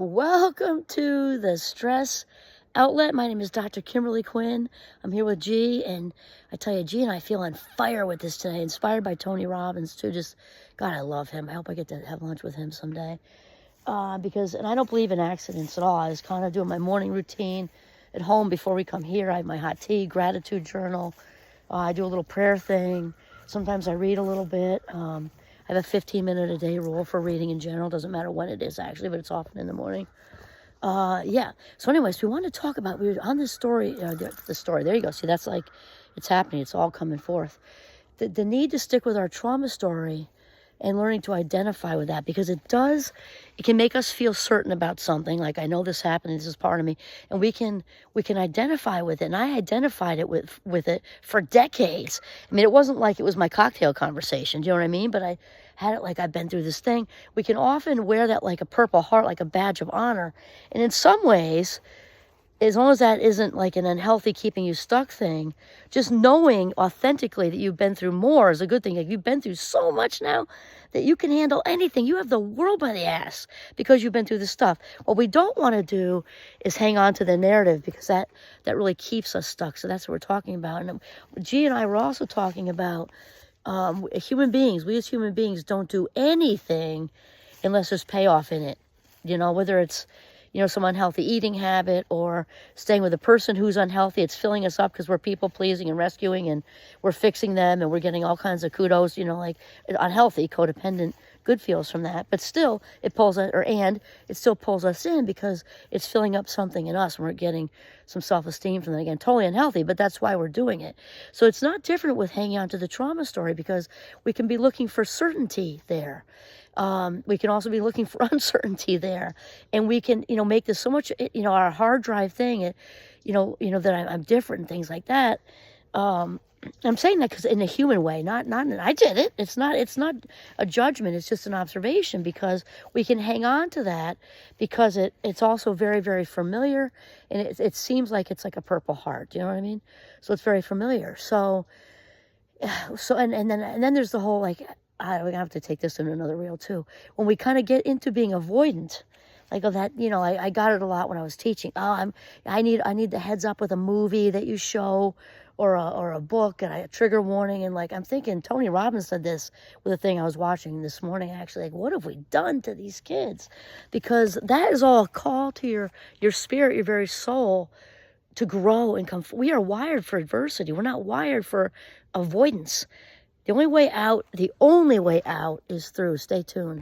Welcome to the Stress Outlet. My name is Dr. Kimberly Quinn. I'm here with G, and I tell you, G and I feel on fire with this today, inspired by Tony Robbins, too. Just, God, I love him. I hope I get to have lunch with him someday. And I don't believe in accidents at all. I was kind of doing my morning routine at home before we come here. I have my hot tea, gratitude journal. I do a little prayer thing. Sometimes I read a little bit. I have a 15-minute a day rule for reading in general. Doesn't matter when it is, actually, but it's often in the morning. Yeah. So anyways, we want to talk about, we were on this story, the story. There you go. See, that's like, it's happening. It's all coming forth. The need to stick with our trauma story and learning to identify with that, because it can make us feel certain about something. Like, I know this happened, this is part of me, and we can identify with it. And I identified it with it for decades. I mean, it wasn't like it was my cocktail conversation. Do you know what I mean? But I had it like, I've been through this thing. We can often wear that like a Purple Heart, like a badge of honor. And in some ways, as long as that isn't like an unhealthy keeping you stuck thing, just knowing authentically that you've been through more is a good thing. Like, you've been through so much now that you can handle anything. You have the world by the ass because you've been through this stuff. What we don't want to do is hang on to the narrative, because that really keeps us stuck. So that's what we're talking about. And G and I were also talking about human beings. We as human beings don't do anything unless there's payoff in it. You know, whether it's some unhealthy eating habit, or staying with a person who's unhealthy. It's filling us up because we're people pleasing and rescuing, and we're fixing them, and we're getting all kinds of kudos, like unhealthy, codependent good feels from that. But still, it still pulls us in because it's filling up something in us, and we're getting some self-esteem from that. Again, totally unhealthy, but that's why we're doing it. So it's not different with hanging on to the trauma story, because we can be looking for certainty there. We can also be looking for uncertainty there, and we can, make this so much, our hard drive thing, that I'm different and things like that. I'm saying that because in a human way, not I did it. It's not a judgment. It's just an observation, because we can hang on to that because it's also very, very familiar, and it seems like it's like a Purple Heart. Do you know what I mean? So it's very familiar. And then there's the whole, like, we're gonna have to take this in another reel too. When we kind of get into being avoidant, like of that, I got it a lot when I was teaching. I need the heads up with a movie that you show, or a book, and a trigger warning. And like, I'm thinking Tony Robbins said this with a thing I was watching this morning, actually. Like, what have we done to these kids? Because that is all a call to your spirit, your very soul, to grow and come. We are wired for adversity. We're not wired for avoidance. The only way out is through. Stay tuned.